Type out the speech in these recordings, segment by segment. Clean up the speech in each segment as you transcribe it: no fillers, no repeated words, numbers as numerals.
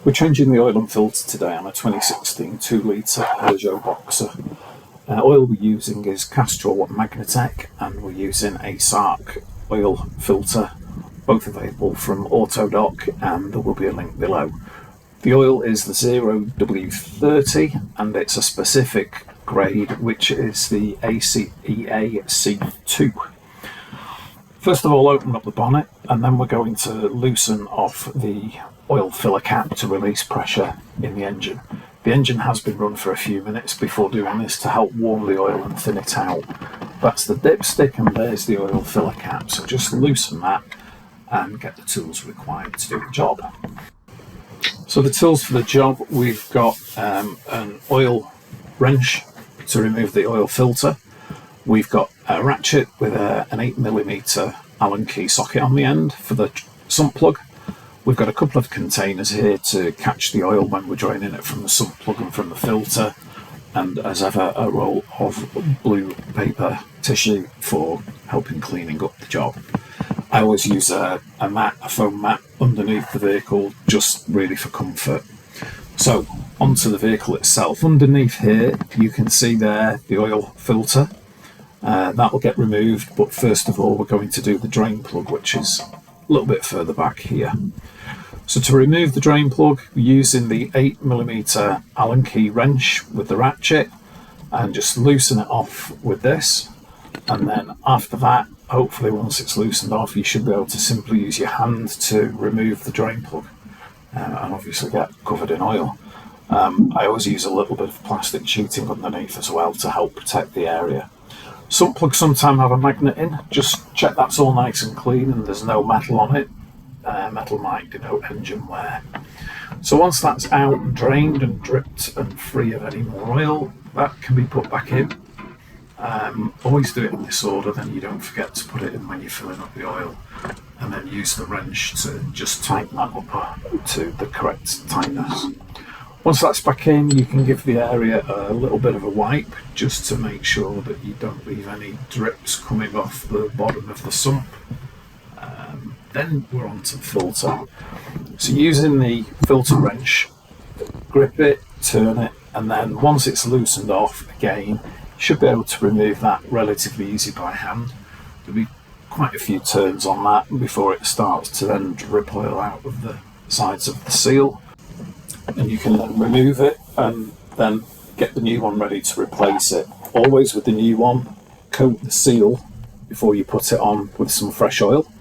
We're changing the oil and filter today on a 2016 2-litre Peugeot Boxer. Oil we're using is Castrol Magnatec, and we're using a Sark oil filter, both available from Autodoc, and there will be a link below. The oil is the 0W30 and it's a specific grade which is the ACEA C2. First of all, open up the bonnet and then we're going to loosen off the oil filler cap to release pressure in the engine. The engine has been run for a few minutes before doing this to help warm the oil and thin it out. That's the dipstick and there's the oil filler cap, so just loosen that and get the tools required to do the job. So the tools for the job, we've got an oil wrench to remove the oil filter. We've got a ratchet with an 8mm Allen key socket on the end for the sump plug. We've got a couple of containers here to catch the oil when we're draining it from the sump plug and from the filter, and as ever a roll of blue paper tissue for helping cleaning up the job. I always use a foam mat underneath the vehicle, just really for comfort. So onto the vehicle itself. Underneath here you can see there the oil filter. That will get removed, but first of all we're going to do the drain plug, which is a little bit further back here. So to remove the drain plug, we're using the 8mm Allen key wrench with the ratchet, and just loosen it off with this, and then after that, hopefully once it's loosened off, you should be able to simply use your hand to remove the drain plug and obviously get covered in oil. I always use a little bit of plastic sheeting underneath as well to help protect the area. Sump plugs sometimes have a magnet in, just check that's all nice and clean and there's no metal on it. Metal might denote engine wear. So once that's out and drained and dripped and free of any more oil, that can be put back in. Always do it in this order, then you don't forget to put it in when you're filling up the oil, and then use the wrench to just tighten that up to the correct tightness. Once that's back in, you can give the area a little bit of a wipe just to make sure that you don't leave any drips coming off the bottom of the sump. Then we're on to the filter. So using the filter wrench, grip it, turn it, and then once it's loosened off again, you should be able to remove that relatively easy by hand. There'll be quite a few turns on that before it starts to then drip oil out of the sides of the seal. And you can then remove it and then get the new one ready to replace it. Always with the new one, coat the seal before you put it on with some fresh oil,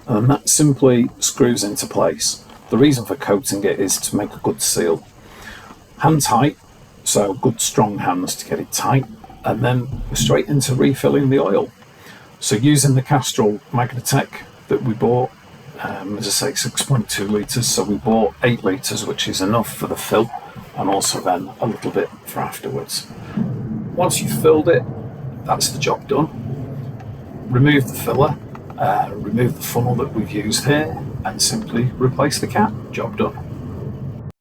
and that simply screws into place. The reason for coating it is to make a good seal. Hand tight, so good strong hands to get it tight, and then straight into refilling the oil. So using the Castrol Magnatec that we bought, as I say, 6.2 litres, so we bought 8 litres, which is enough for the fill, and also then a little bit for afterwards. Once you've filled it, that's the job done. Remove the filler, remove the funnel that we've used here, and simply replace the cap. Job done.